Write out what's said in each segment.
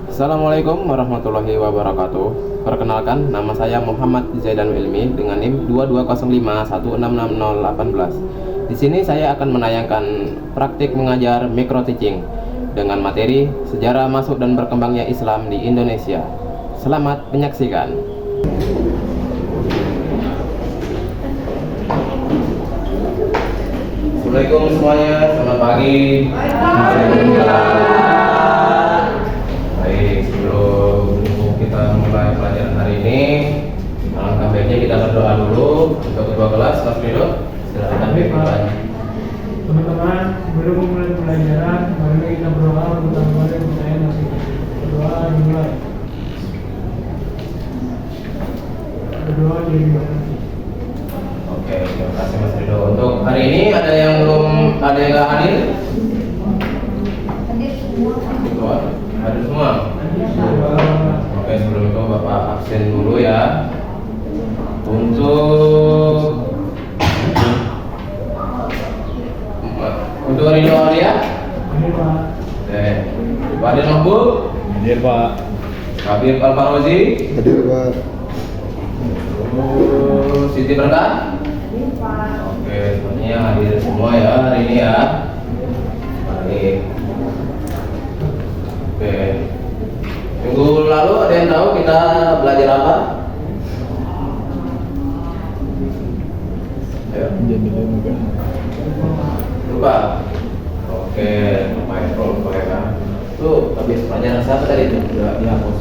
Assalamualaikum warahmatullahi wabarakatuh. Perkenalkan, nama saya Muhammad Zaidan Ilmi dengan NIM 2205166018. Di sini saya akan menayangkan praktik mengajar micro teaching dengan materi sejarah masuk dan berkembangnya Islam di Indonesia. Selamat menyaksikan. Assalamualaikum semuanya, selamat pagi. Baik, sebelum kita mulai pelajaran hari ini, alangkah baiknya kita berdoa dulu untuk ketua kelas, Mas Ridho. Silakan Pak. Teman-teman, sebelum memulai pelajaran, mari kita berdoa untuk tambahan dan percaya nasib. Berdoa dimulai. Berdoa dimulai. Oke, terima kasih Mas Ridho. Untuk hari ini ada yang nggak hadir? Hadir semua. Hadir semua. Oke, sebelum itu Bapak absen dulu ya. Untuk Ridho Arya? Hadir Pak. Pak Adil Mahbub? Hadir Pak. Habib Al-Farozi? Hadir Pak. Siti Berkah? Oke, semuanya hadir semua ya hari ini ya. Baik. Oke. Minggu lalu ada yang tahu kita belajar apa? Ya. Lupa. Oke, lupa ya kan. Tuh, habis pelajaran siapa tadi itu? Udah dihapus.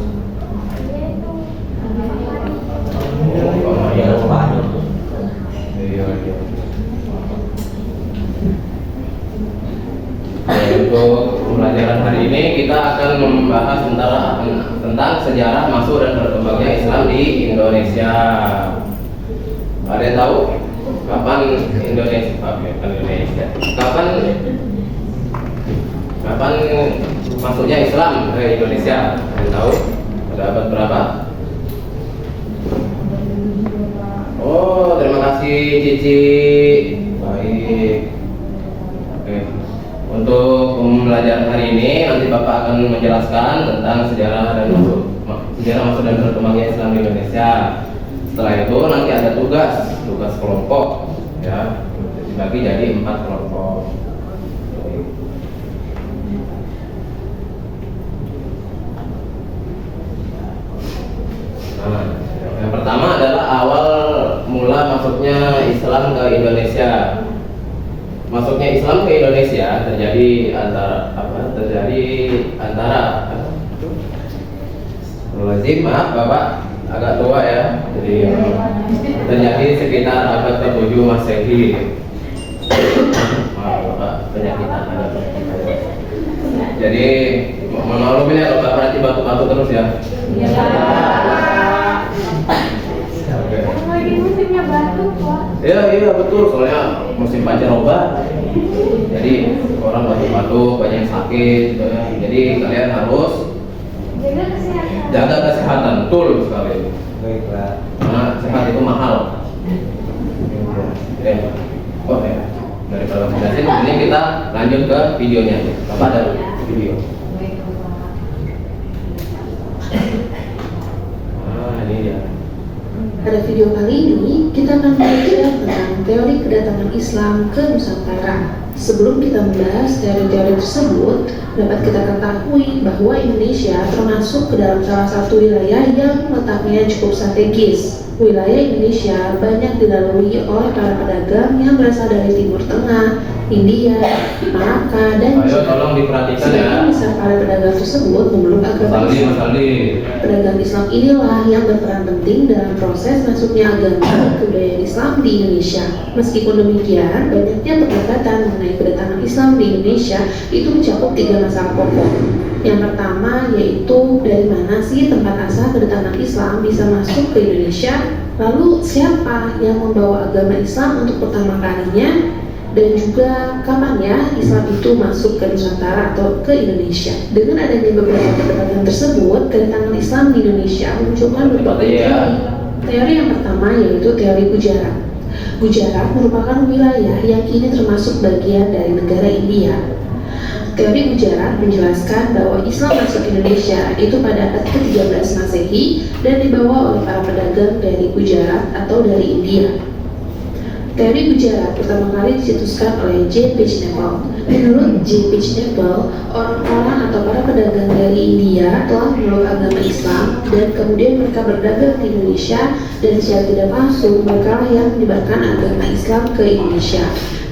Oh, iya, lupa. Iya. Untuk pelajaran hari ini kita akan membahas tentang sejarah masuk dan berkembangnya Islam di Indonesia. Ada yang tahu kapan Indonesia? Kapan masuknya Islam ke Indonesia? Ada yang tahu? Pada abad berapa? Oh, terima kasih Cici. Baik. Oke. Untuk pembelajaran hari ini nanti Bapak akan menjelaskan tentang sejarah masuk dan berkembangnya Islam di Indonesia. Setelah itu nanti ada tugas kelompok ya, dibagi jadi 4 kelompok. Nah, yang pertama adalah awal mula masuknya Islam ke Indonesia. Masuknya Islam ke Indonesia terjadi antara lazim, maaf Bapak agak tua ya. Jadi terjadi sekitar abad ke-7 Masehi. Maaf Bapak, penyakitan ada. Jadi maklum ya Bapak, berarti batu-batu terus ya. Iya. Lagi musimnya batuk, Pak. Iya betul, soalnya musim pancaroba. Jadi orang batuk-batuk, banyak yang sakit gitu ya. Jadi kalian harus jaga kesehatan, betul sekali. Baiklah. Karena sehat itu mahal. Oke. Daripada menjelasin, ini kita lanjut ke videonya. Bapak ada video. Ini dia. Pada video kali ini, kita akan belajar tentang teori kedatangan Islam ke Nusantara. Sebelum kita membahas teori-teori tersebut, dapat kita ketahui bahwa Indonesia termasuk ke dalam salah satu wilayah yang letaknya cukup strategis. Wilayah Indonesia banyak dilalui oleh para pedagang yang berasal dari Timur Tengah, India, Malaka, dan Ayo tolong diperhatikan ya. sebagian besar para pedagang tersebut memeluk agama Islam. Pedagang Islam inilah yang berperan penting dalam proses masuknya agama kebudayaan Islam di Indonesia. Meskipun demikian, banyaknya perdebatan mengenai kedatangan Islam di Indonesia itu mencakup 3 masalah pokok. Yang pertama yaitu dari mana sih tempat asal kedatangan Islam bisa masuk ke Indonesia? Lalu siapa yang membawa agama Islam untuk pertama kalinya? Dan juga kapan ya Islam itu masuk ke Nusantara atau ke Indonesia. Dengan adanya beberapa perdebatan tersebut, kedatangan Islam di Indonesia memunculkan berbagai teori. Teori yang pertama yaitu teori Gujarat. Gujarat merupakan wilayah yang kini termasuk bagian dari negara India. Teori Gujarat menjelaskan bahwa Islam masuk Indonesia itu pada abad ke-13 Masehi dan dibawa oleh para pedagang dari Gujarat atau dari India. Teori Gujarat pertama kali dicetuskan oleh J. Pitchneval. Menurut J. Pitchneval, orang-orang atau para pedagang dari India telah memeluk agama Islam dan kemudian mereka berdagang di Indonesia dan secara tidak langsung mereka yang menyebarkan agama Islam ke Indonesia.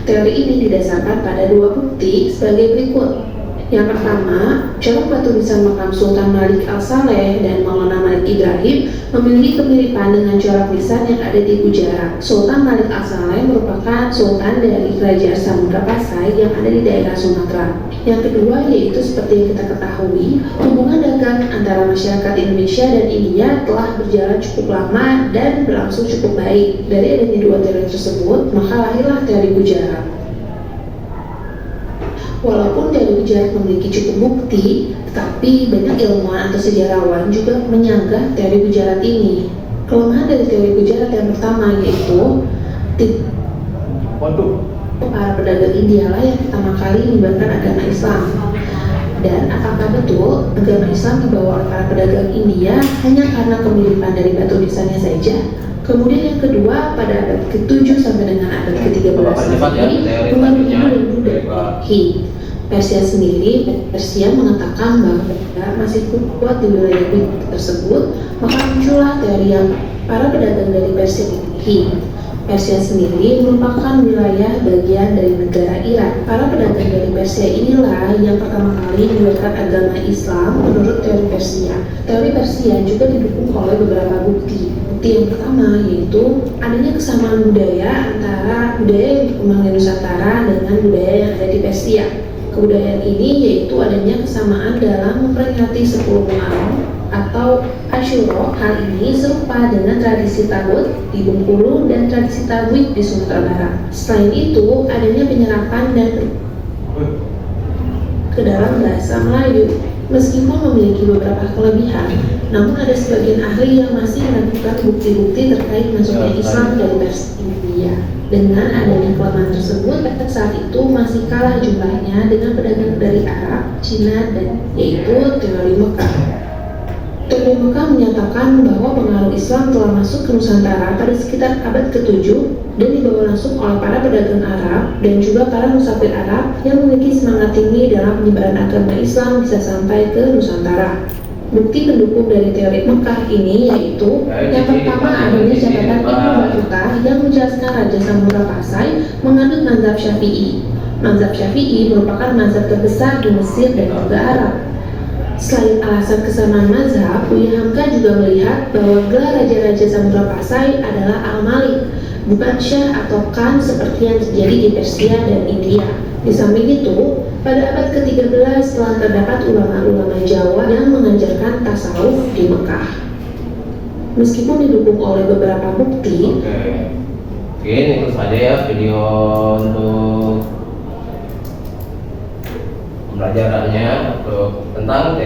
Teori ini didasarkan pada dua bukti sebagai berikut. Yang pertama, corak batu nisan makam Sultan Malik Al-Saleh dan Maulana Malik Ibrahim memiliki kemiripan dengan corak nisan yang ada di Gujarat. Sultan Malik Al-Saleh merupakan sultan dari Kerajaan Samudra Pasai yang ada di daerah Sumatera. Yang kedua yaitu seperti yang kita ketahui, hubungan dagang antara masyarakat Indonesia dan India telah berjalan cukup lama dan berlangsung cukup baik. Dari adanya dua teori tersebut, maka lahirlah teori Gujarat. Walaupun teori Gujarat memiliki cukup bukti, tetapi banyak ilmuwan atau sejarawan juga menyanggah teori Gujarat ini. Kelemahan dari teori Gujarat yang pertama yaitu para pedagang India lah yang pertama kali menyebarkan agama Islam. Dan apakah betul agama Islam dibawa oleh para pedagang India hanya karena kemiripan dari batu nisannya saja? Kemudian yang kedua, pada abad ke-7 sampai dengan abad ke-13 Masehi, umat Hindu dan Buddha Hi. Persia sendiri, Persia mengatakan bahwa masih kuat di wilayah tersebut, maka muncullah teori yang para pedagang dari Persia Hi. Persia sendiri merupakan wilayah bagian dari negara Irak. Para pedagang dari Persia inilah yang pertama kali menyebarkan agama Islam menurut teori Persia. Teori Persia juga didukung oleh beberapa bukti. Bukti yang pertama yaitu adanya kesamaan budaya antara budaya yang berkembang di Nusantara dengan budaya yang ada di Persia. Kebudayaan ini yaitu adanya kesamaan dalam memperingati 10 Muharram atau Asyura. Hal ini serupa dengan tradisi Tawud di Bengkulu dan tradisi Tawid di Sumatera Barat. Selain itu, adanya penyerapan dan ke dalam bahasa Melayu. Meskipun memiliki beberapa kelebihan, namun ada sebagian ahli yang masih meragukan bukti-bukti terkait masuknya Islam dari Persia India. Dengan adanya kelemahan tersebut, saat itu masih kalah jumlahnya dengan pedagang dari Arab, Cina, dan yaitu teori Mekah. Teori Mekah menyatakan bahwa pengaruh Islam telah masuk ke Nusantara pada sekitar abad ke-7 dan dibawa langsung oleh para pedagang Arab dan juga para musafir Arab yang memiliki semangat tinggi dalam penyebaran agama Islam bisa sampai ke Nusantara. Bukti pendukung dari teori Mekah ini yaitu yang pertama adanya catatan Ibnu Battuta yang menjelaskan Raja Samudra Pasai menganut mazhab Syafi'i. Mazhab Syafi'i merupakan mazhab terbesar di Mesir dan juga Arab. Selain alasan kesamaan mazhab, Buya Hamka juga melihat bahwa gelar Raja-Raja Samudra Pasai adalah Al-Malik, bukan Syah atau Khan seperti yang terjadi di Persia dan India. Di samping itu, pada abad ke-13 telah terdapat ulama-ulama Jawa yang mengajarkan tasawuf di Mekah. Meskipun didukung oleh beberapa bukti. Oke, itu saja ya video untuk pembelajarannya untuk tentang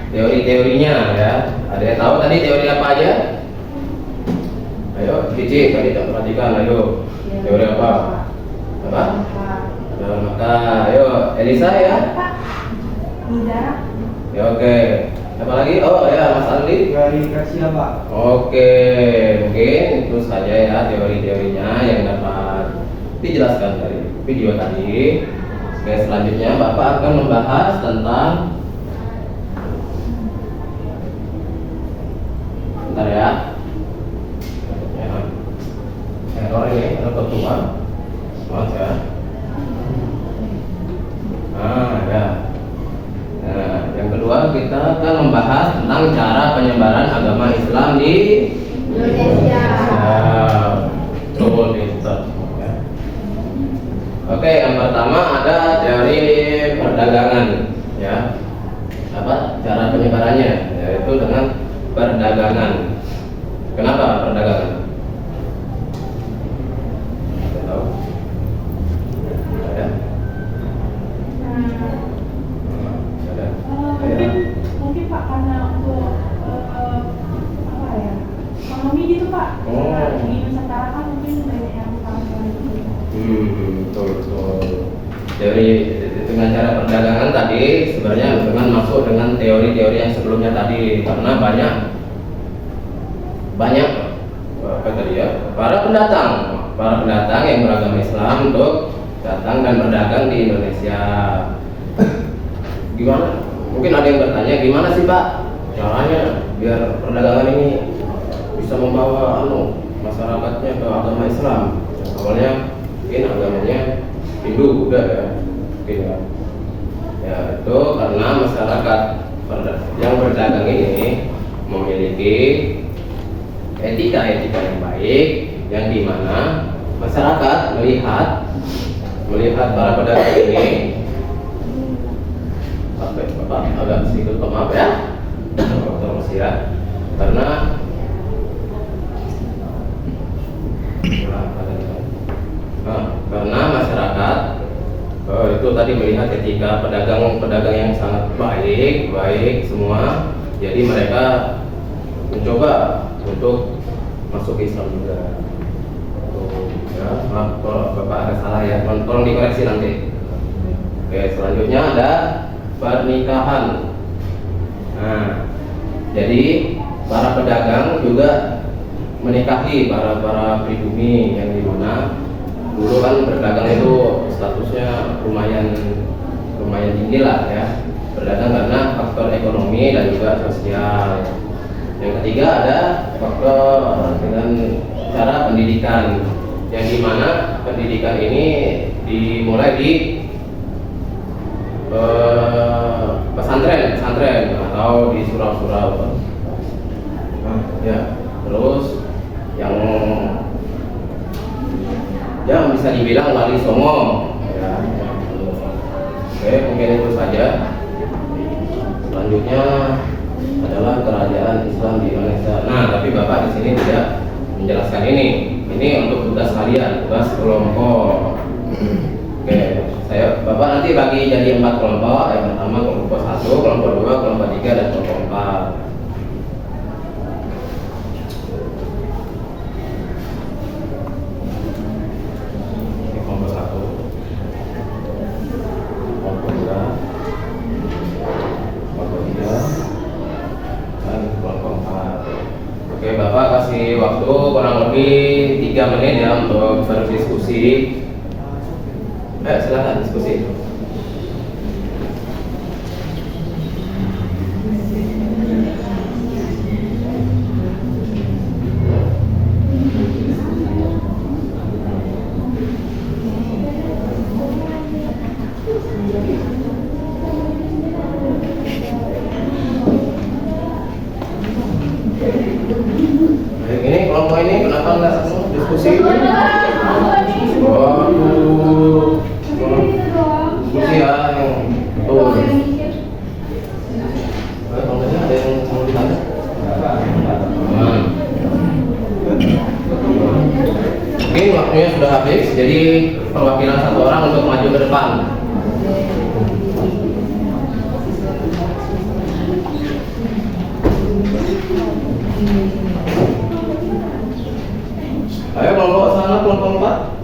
teori-teorinya ya. Ada yang tahu tadi teori apa aja? Ayo, Cici, tadi tak perhatikan, ayo. Teori apa? Apa? Maka, ayo, Elisa ya. Ya oke. Apa lagi? Oh ya, Mas Andi. Teori Persia, Pak. Oke, mungkin itu saja ya teori-teorinya yang dapat dijelaskan dari video tadi. Oke, selanjutnya Bapak akan membahas tentang bentar ya. Error ini, ada ketuan. Maaf ya. Ya. Nah, yang kedua kita akan membahas tentang cara penyebaran agama Islam di Indonesia. Betul itu. Oke, yang pertama ada teori perdagangan, ya. Apa cara penyebarannya? Yaitu dengan perdagangan. Kenapa perdagangan? Tahu? Ada? Mungkin Pak karena untuk apa ya, ekonomi gitu Pak. Di Nusantara kan mungkin banyak yang kurang gitu. Betul. Teori itu dengan cara perdagangan tadi sebenarnya dengan masuk dengan teori-teori yang sebelumnya tadi, karena banyak apa tadi ya, para pendatang yang beragama Islam untuk datang dan berdagang di Indonesia. Gimana? Mungkin ada yang bertanya, gimana sih Pak caranya biar perdagangan ini bisa membawa masyarakatnya ke agama Islam? Awalnya mungkin agamanya Hindu, Buddha ya, mungkin ya. Ya itu karena masyarakat yang berdagang ini memiliki etika yang baik, yang dimana masyarakat melihat para pedagang ini, Bapak agak sedikit maaf ya, tolong ya, karena masyarakat itu tadi melihat etika pedagang yang sangat baik semua, jadi mereka mencoba untuk masuk Islam juga. Ya, maaf kalau Bapak ada salah ya, tolong dikoreksi nanti. Oke, selanjutnya ada pernikahan. Nah, jadi para pedagang juga menikahi para pribumi yang dimana dulu kan berdagang itu statusnya lumayan tinggi lah ya, berdagang karena faktor ekonomi dan juga sosial. Yang ketiga ada faktor dengan cara pendidikan, yang dimana pendidikan ini dimulai di pesantren atau di surau-surau. Ya, terus yang bisa dibilang wali songo ya. Oke, mungkin itu saja. Selanjutnya adalah kerajaan Islam di Indonesia. Nah, tapi Bapak di sini tidak menjelaskan ini untuk tugas kalian, tugas kelompok. Oke, Bapak nanti bagi jadi 4 kelompok. Yang pertama kelompok 1, kelompok 2, kelompok 3, dan kelompok 4. Oke, Bapak kasih waktu kurang lebih 3 menit ya untuk berdiskusi. Silakan diskusi. Ini kelompok ini kenapa nggak diskusi? Diskusi ya yang tuh. Kalau ada yang mau ditanya? Oke, waktunya sudah habis. Jadi perwakilan 1 orang untuk maju ke depan. Ayo kelompok sana, kelompok 4.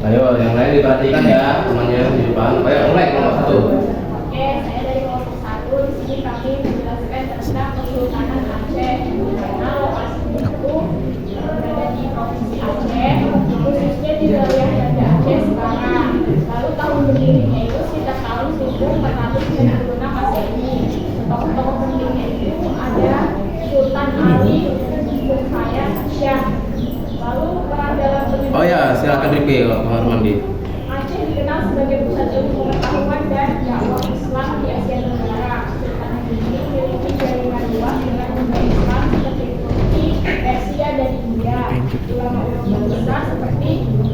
Ayo yang lain diperhatikan ya, temannya di depan. Ayo mulai kelompok 1. Oke, saya dari kelompok 1. Di sini kami menjelaskan tentang Kesultanan Aceh, di mana lokasinya itu berada di provinsi Aceh, khususnya di wilayah Banda Aceh sekarang. Lalu tahun berdirinya itu sekitar tahun 1496 Masehi. Tokoh-tokoh pentingnya itu ada Sultan Ali bin Hayat Shah. Lalu peran dalam pendidikan. Oh ya, silakan repeat Pak Harmandi. Aceh dikenal sebagai pusat ilmu pengetahuan dan dakwah Islam di Asia Tenggara. Sultanat ini memiliki jaringan luas dengan umat Islam seperti Turki, Persia, dan India. Ulama-ulama besar seperti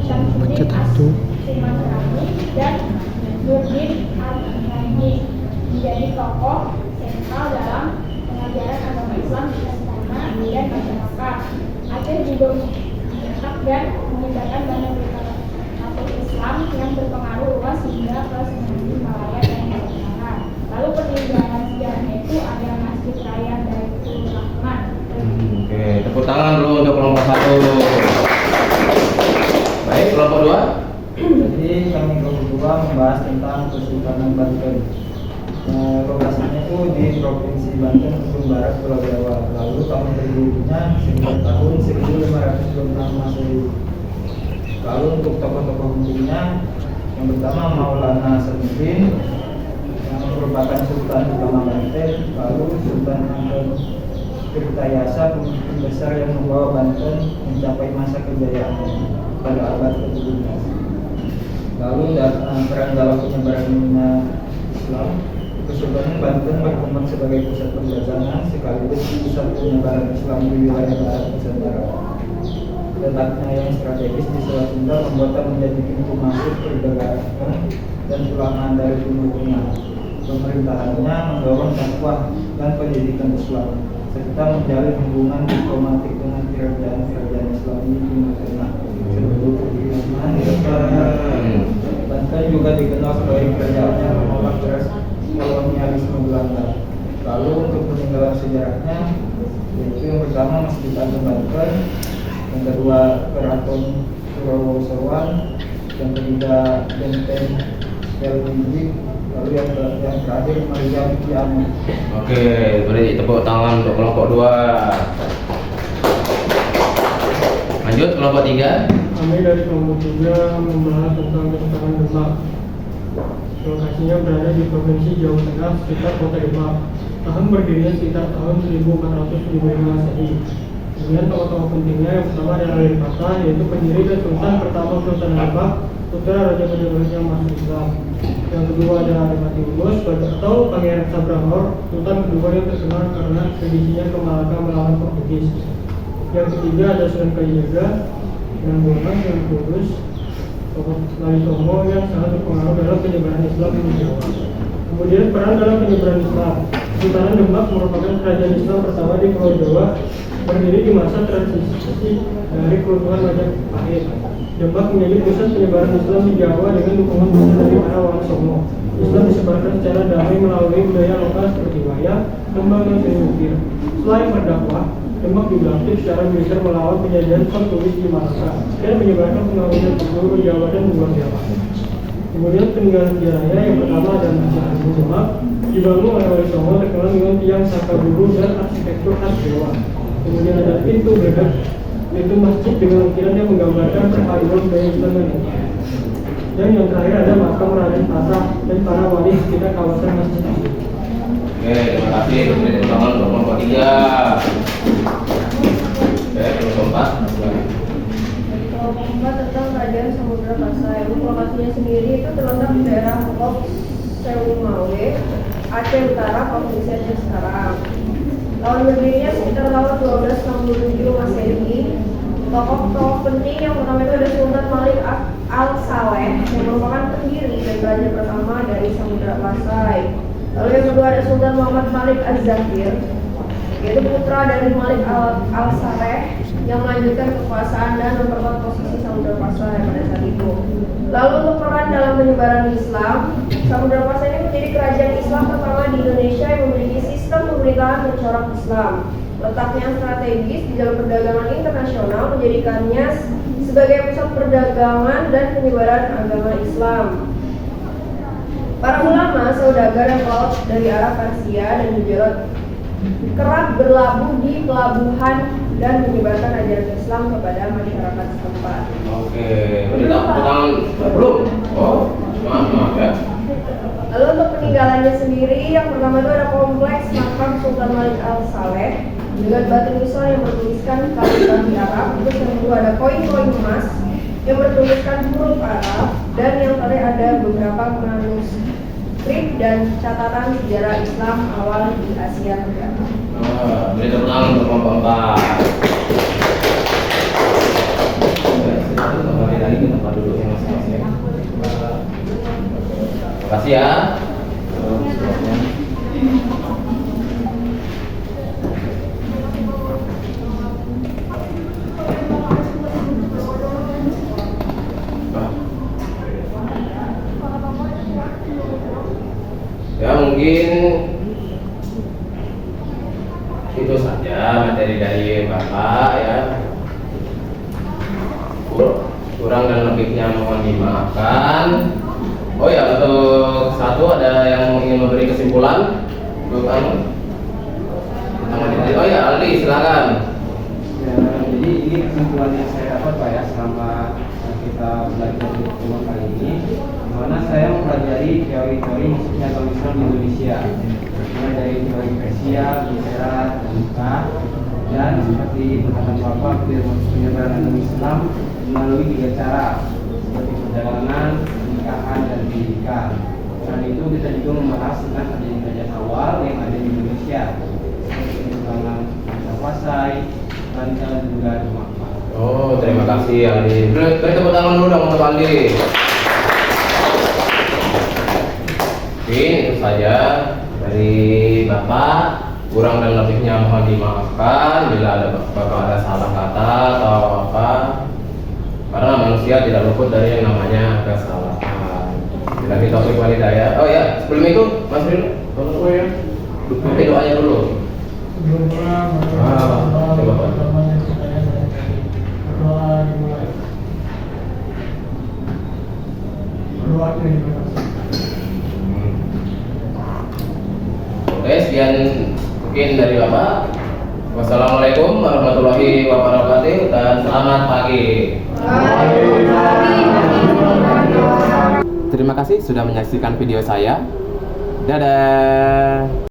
Syamsuddin As-Sumatrani dan Nurdin Al-Albani menjadi tokoh sentral dalam pengajaran agama Islam di istana dan masyarakat. Aceh juga dan menyebarkan banyak literatur Islam yang berpengaruh luas hingga ke semenanjung Malaya dan Nusantara. Lalu peninggalan sejarahnya itu ada Masjid Raya Baitul Rahman. Oke, tepuk tangan dulu untuk kelompok 1. Baik, kelompok 2. Jadi kami kelompok 2 membahas tentang Kesultanan Banten. Lokasinya itu di Provinsi Banten, ujung barat Pulau Jawa. Lalu tahun berdirinya sekitar tahun 1526 Masehi. Lalu untuk tokoh-tokoh pentingnya, yang pertama Maulana Hasanuddin yang merupakan Sultan utama Banten. Lalu Sultan Agung Tirtayasa, pemimpin besar yang membawa Banten mencapai masa kejayaan pada abad ke-17. Lalu peran dalam penyebaran Islam, Kesultanan Banten berkembang sebagai pusat perdagangan sekaligus pusat penyebaran Islam di wilayah barat Nusantara. Letaknya yang strategis di Selat Sunda membuatnya menjadi pintu masuk perdagangan dan pulangan dari Timur Tengah. Pemerintahannya mendorong dakwah dan pendidikan Islam serta menjalin hubungan diplomatik dengan kerajaan-kerajaan Islam di Timur Tengah. Banten juga dikenal sebagai kerajaan yang menolak keras kolonialisme Belanda. Lalu untuk peninggalan sejarahnya, yaitu yang pertama Masjid Agung Banten, yang kedua Keraton Surawosowan, yang ketiga Benteng Belwijik, lalu yang terakhir Meriam Kiamat. Oke, beri tepuk tangan untuk kelompok 2. Lanjut kelompok 3. Kami dari kelompok 3 membahas tentang Kesultanan Demak. Lokasinya berada di Provinsi Jawa Tengah, sekitar Kota Demak. Tahun berdirinya sekitar tahun 1475 Masehi. Kemudian tokoh-tokoh pentingnya yang pertama adalah Ali Pasha, yaitu pendiri dan sultan pertama Kesultanan Demak, putra Raja Majapahit yang masuk Islam. Yang kedua adalah Adipati Ulus atau Pangeran Sabranglor, sultan kedua yang terkenal karena ekspedisinya ke Malaka melawan Portugis. Yang ketiga ada Sunan Kalijaga, yang keempat yang Kudus, tokoh Lali Songo yang sangat berpengaruh dalam penyebaran Islam di Jawa. Kemudian peran dalam penyebaran Islam. Kesultanan Demak merupakan kerajaan Islam pertama di Pulau Jawa, berdiri di masa transisi dari keruntuhan Majapahit. Demak menjadi pusat penyebaran Islam di Jawa dengan dukungan besar dari para Wali Songo. Islam disebarkan secara damai melalui budaya lokal seperti wayang, tembang, dan seni ukir. Selain berdakwah, Demak juga aktif secara militer melawan penjajahan Portugis di Malaka dan menyebarkan pengaruhnya ke seluruh Jawa dan luar Jawa. Kemudian peninggalan sejarahnya yang pertama adalah Masjid Agung Demak, dibangun oleh Wali Songo terkenal dengan tiang saka bulu dan arsitektur khas Jawa. Kemudian ada pintu berbeda, yaitu masjid dengan ukiran yang menggambarkan perpaduan budaya Islam dan India. Dan yang terakhir ada makam Raden Patah dan para wali di sekitar kawasan masjid ini. Oke, terima kasih. Beri tepuk tangan untuk kelompok 3. Oke, kelompok 4. Kelompok 4 tentang Kerajaan Samudra Pasai. Lokasinya sendiri itu terletak di daerah Lok Sewumawe, Aceh Utara, Provinsi Aceh sekarang. Tahun berdirinya sekitar tahun 1267 Masehi. Tokoh-tokoh penting yang pertama itu ada Sultan Malik Al-Saleh yang merupakan pendiri dan raja pertama dari Samudra Pasai. Lalu yang kedua ada Sultan Muhammad Malik Az-Zakir, yaitu putra dari Malik Al-Saleh yang melanjutkan kekuasaan dan memperkuat posisi Samudra Pasai pada saat itu. Lalu untuk peran dalam penyebaran Islam, Samudra Pasai ini menjadi kerajaan Islam pertama di Indonesia yang memiliki sistem pemerintahan mencorak Islam. Letaknya strategis di dalam perdagangan internasional menjadikannya sebagai pusat perdagangan dan penyebaran agama Islam. Para ulama, saudagar yang melaut dari arah Persia dan Gujarat kerap berlabuh di pelabuhan dan menyebarkan ajaran Islam kepada masyarakat setempat. Oke, beri tepuk tangan. Belum? Oh, maaf ya. Lalu untuk peninggalannya sendiri, yang pertama itu ada kompleks makam Sultan Malik Al-Saleh dengan batu nisan yang bertuliskan kaligrafi Arab. Terus yang kedua ada koin-koin emas yang bertuliskan huruf Arab, dan yang terakhir ada beberapa manuskrip dan catatan sejarah Islam awal di Asia Tenggara. Beri tepuk tangan untuk kelompok 4. Kembali lagi ke tempat duduk yang masing-masing. Terima kasih ya. mungkin itu saja materi dari Bapak ya. Kurang dan lebihnya mohon dimaafkan. Oh ya, untuk satu ada yang ingin memberi kesimpulan untuk kamu? Oh ya, Aldi silakan. Ya, jadi ini kesimpulan yang saya dapat Pak ya selama kita belajar di pertemuan kali ini, di mana saya mempelajari teori-teori masuknya agama Islam di Indonesia, mulai dari teori Persia, Misra, dan Mekah, dan seperti perkataan Bapak penyebaran agama Islam melalui 3 cara seperti perjalanan, pernikahan, dan pendidikan. Selain itu kita juga membahas tentang kerajaan-kerajaan awal yang ada di Indonesia seperti pengembangan Pasai, Banten, dan juga Demak. Oh, terima kasih Aldi. Beri tepuk tangan dulu dong untuk Aldi. Mungkin itu saja dari Bapak. Kurang dan lebihnya mohon dimaafkan bila Bapak ada salah kata atau apa. Karena manusia tidak luput dari yang namanya kesalahan. Bila kita beri hidayah. Oh ya, sebelum itu Mas Ril, tolong ya. Nanti doanya dulu. Sebelum pulang, coba Pak. berdoa dimulai. Berdoa dimulai. Oke, sekian mungkin dari Bapak. Wassalamualaikum warahmatullahi wabarakatuh dan selamat pagi. Terima kasih sudah menyaksikan video saya. Dadah.